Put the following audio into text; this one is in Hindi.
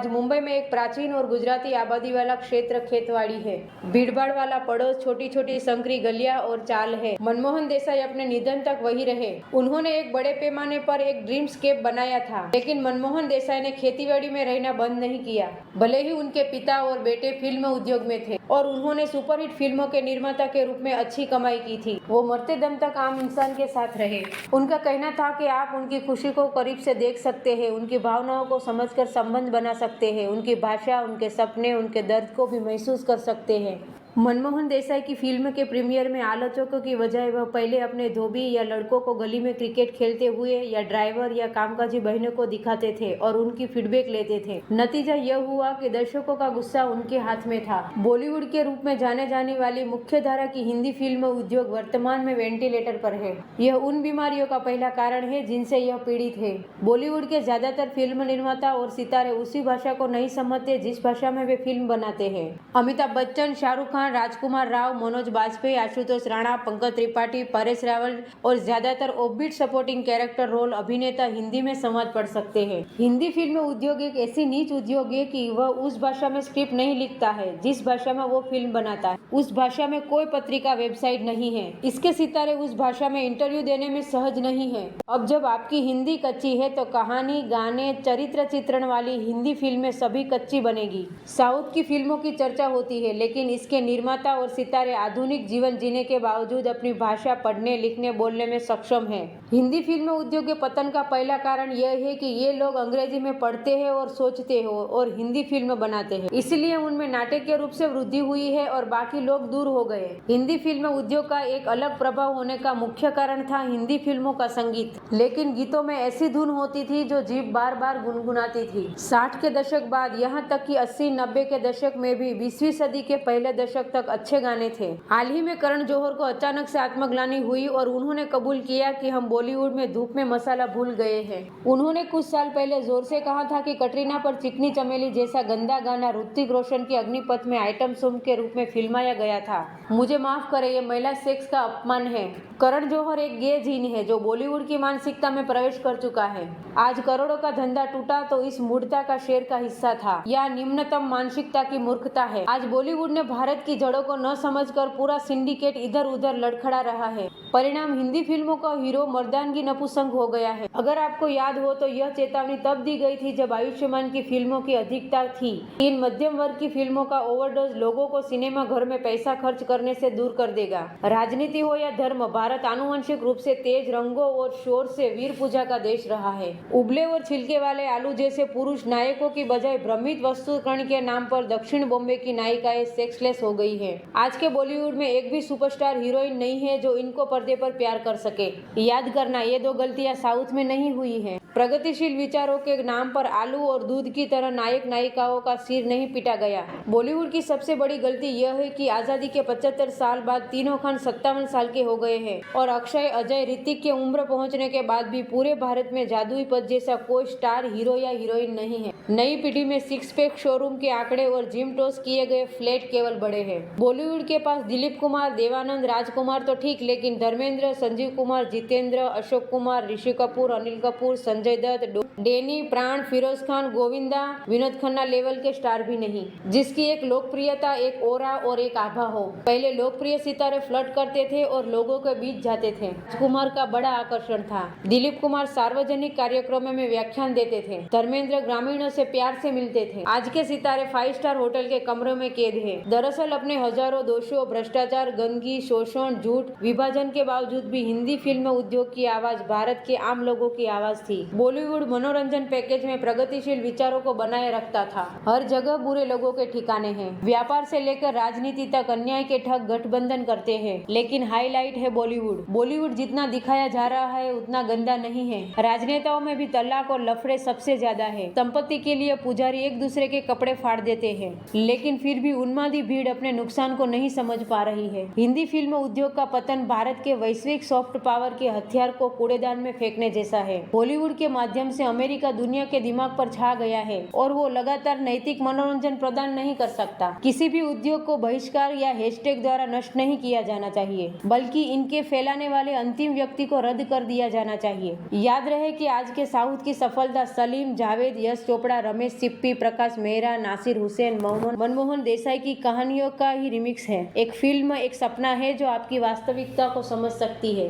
मुंबई में एक प्राचीन और गुजराती आबादी वाला क्षेत्र खेतवाड़ी है। भीड़भाड़ वाला पड़ोस, छोटी छोटी संकरी गलियां और चाल है। मनमोहन देसाई अपने निधन तक वही रहे। उन्होंने एक बड़े पैमाने पर एक ड्रीमस्केप बनाया था, लेकिन मनमोहन देसाई ने खेतीबाड़ी में रहना बंद नहीं किया। भले ही उनके पिता और बेटे फिल्म उद्योग में थे और उन्होंने सुपरहिट फिल्मों के निर्माता के रूप में अच्छी कमाई की थी, वो मरते दम तक आम इंसान के साथ रहे। उनका कहना था कि आप उनकी खुशी को करीब से देख सकते हैं, उनकी भावनाओं को समझकर संबंध बना सकते हैं, उनकी भाषा, उनके सपने, उनके दर्द को भी महसूस कर सकते हैं। मनमोहन देसाई की फिल्म के प्रीमियर में आलोचकों की बजाय वह पहले अपने धोबी या लड़कों को गली में क्रिकेट खेलते हुए या ड्राइवर या कामकाजी बहनों को दिखाते थे और उनकी फीडबैक लेते थे। नतीजा यह हुआ कि दर्शकों का गुस्सा उनके हाथ में था। बॉलीवुड के रूप में जाने जाने वाली मुख्य धारा की हिंदी फिल्म उद्योग वर्तमान में वेंटिलेटर पर है। यह उन बीमारियों का पहला कारण है जिनसे यह पीड़ित है। बॉलीवुड के ज्यादातर फिल्म निर्माता और सितारे उसी भाषा को नहीं समझते जिस भाषा में वे फिल्म बनाते हैं। अमिताभ बच्चन, शाहरुख खान, राजकुमार राव, मनोज बाजपेयी, आशुतोष राणा, पंकज त्रिपाठी, परेश रावल और ज्यादातर ऑफबीट सपोर्टिंग कैरेक्टर रोल अभिनेता हिंदी में संवाद पढ़ सकते हैं। हिंदी फिल्म उद्योग एक ऐसी नीच उद्योग है कि वह उस भाषा में स्क्रिप्ट नहीं लिखता है जिस भाषा में वो फिल्म बनाता है। उस भाषा में कोई पत्रिका, वेबसाइट नहीं है। इसके सितारे उस भाषा में इंटरव्यू देने में सहज नहीं है। अब जब आपकी हिंदी कच्ची है तो कहानी, गाने, चरित्र चित्रण वाली हिंदी फिल्में सभी कच्ची बनेगी। साउथ की फिल्मों की चर्चा होती है, लेकिन इसके निर्माता और सितारे आधुनिक जीवन जीने के बावजूद अपनी भाषा पढ़ने, लिखने, बोलने में सक्षम हैं। हिंदी फिल्म उद्योग के पतन का पहला कारण यह है कि ये लोग अंग्रेजी में पढ़ते हैं और सोचते हो और हिंदी फिल्म बनाते हैं, इसलिए उनमें नाटकीय रूप से वृद्धि हुई है और बाकी लोग दूर हो गए। हिंदी फिल्म उद्योग का एक अलग प्रभाव होने का मुख्य कारण था हिंदी फिल्मों का संगीत। लेकिन गीतों में ऐसी धुन होती थी जो जीभ बार बार गुनगुनाती थी। 60 के दशक बाद यहाँ तक कि 80-90 के दशक में भी 20वीं सदी के पहले दशक तक अच्छे गाने थे। हाल ही में करण जौहर को अचानक से आत्मग्लानि हुई और उन्होंने कबूल किया कि हम बॉलीवुड में धूप में मसाला भूल गए हैं। उन्होंने कुछ साल पहले जोर से कहा था कि कटरीना पर चिकनी चमेली जैसा गंदा गाना ऋतिक रोशन की अग्निपथ में आइटम सॉन्ग के रूप में फिल्माया गया था। मुझे माफ करें, ये महिला सेक्स का अपमान है। करण जौहर एक गे जीन है जो बॉलीवुड की मानसिकता में प्रवेश कर चुका है। आज करोड़ों का धंधा टूटा तो इस मूर्खता का शेर का हिस्सा था या निम्नतम मानसिकता की मूर्खता है। आज बॉलीवुड ने भारत की जड़ों को न समझकर पूरा सिंडिकेट इधर उधर लड़खड़ा रहा है। परिणाम हिंदी फिल्मों का हीरो मर्दानगी नपुंसक हो गया है। अगर आपको याद हो तो यह चेतावनी तब दी गई थी जब आयुष्मान की फिल्मों की अधिकता थी। इन मध्यम वर्ग की फिल्मों का ओवरडोज लोगों को सिनेमा घर में पैसा खर्च करने से दूर कर देगा। राजनीति हो या धर्म, भारत आनुवंशिक रूप से तेज रंगों और शोर से वीर पूजा का देश रहा है। उबले और छिलके वाले आलू जैसे पुरुष नायकों की बजाय भ्रमित वस्तुकरण के नाम पर दक्षिण बॉम्बे की नायिकाएं सेक्सलेस हो गई है। आज के बॉलीवुड में एक भी सुपरस्टार हीरोइन नहीं है जो इनको पर्दे पर प्यार कर सके। याद करना, ये दो गलतियां साउथ में नहीं हुई हैं। प्रगतिशील विचारों के नाम पर आलू और दूध की तरह नायक नायिकाओं का सिर नहीं पीटा गया। बॉलीवुड की सबसे बड़ी गलती यह है कि आजादी के 75 साल बाद तीनों खान 57 साल के हो गए हैं और अक्षय, अजय, ऋतिक के उम्र पहुंचने के बाद भी पूरे भारत में जादुई पद जैसा कोई स्टार हीरो या हीरोइन नहीं है। नई पीढ़ी में सिक्स पैक, शोरूम के आंकड़े और जिम टॉस किए गए फ्लैट केवल बड़े हैं। बॉलीवुड के पास दिलीप कुमार, देवानंद, राजकुमार तो ठीक, लेकिन धर्मेंद्र, संजीव कुमार, जितेंद्र, अशोक कुमार, ऋषि कपूर, अनिल कपूर, संजय दत्त, डैनी, प्राण, फिरोज खान, गोविंदा, विनोद खन्ना लेवल के स्टार भी नहीं, जिसकी एक लोकप्रियता, एक ओरा और एक आभा हो। पहले लोकप्रिय सितारे फ्लर्ट करते थे और लोगों के बीच जाते थे। राजकुमार का बड़ा आकर्षण था। दिलीप कुमार सार्वजनिक कार्यक्रमों में व्याख्यान देते थे। धर्मेंद्र ग्रामीणों से प्यार से मिलते थे। आज के सितारे 5 स्टार होटल के कमरों में कैद है। दरअसल अपने हजारों दोषों, भ्रष्टाचार, गंदगी, शोषण, झूठ, विभाजन के बावजूद भी हिंदी फिल्म उद्योग की आवाज भारत के आम लोगों की आवाज थी। बॉलीवुड मनोरंजन पैकेज में प्रगतिशील विचारों को बनाए रखता था। हर जगह बुरे लोगों के ठिकाने हैं। व्यापार से लेकर राजनीति तक अन्याय के ठग गठबंधन करते हैं। लेकिन हाईलाइट है बॉलीवुड। बॉलीवुड जितना दिखाया जा रहा है उतना गंदा नहीं है। राजनेताओं में भी तलाक और लफड़े सबसे ज्यादा है। संपत्ति के लिए पुजारी एक दूसरे के कपड़े फाड़ देते हैं, लेकिन फिर भी उन्मादी भीड़ अपने अपने नुकसान को नहीं समझ पा रही है। हिंदी फिल्म उद्योग का पतन भारत के वैश्विक सॉफ्ट पावर के हथियार को कूड़ेदान में फेंकने जैसा है। बॉलीवुड के माध्यम से अमेरिका दुनिया के दिमाग पर छा गया है और वो लगातार नैतिक मनोरंजन प्रदान नहीं कर सकता। किसी भी उद्योग को बहिष्कार या हैशटैग द्वारा नष्ट नहीं किया जाना चाहिए, बल्कि इनके फैलाने वाले अंतिम व्यक्ति को रद्द कर दिया जाना चाहिए। याद रहे कि आज के साउथ की सफलता सलीम, जावेद, यश चोपड़ा, रमेश सिप्पी, प्रकाश मेहरा, नासिर हुसैन, मनमोहन देसाई की कहानियों का ही रिमिक्स है। एक फिल्म एक सपना है जो आपकी वास्तविकता को समझ सकती है।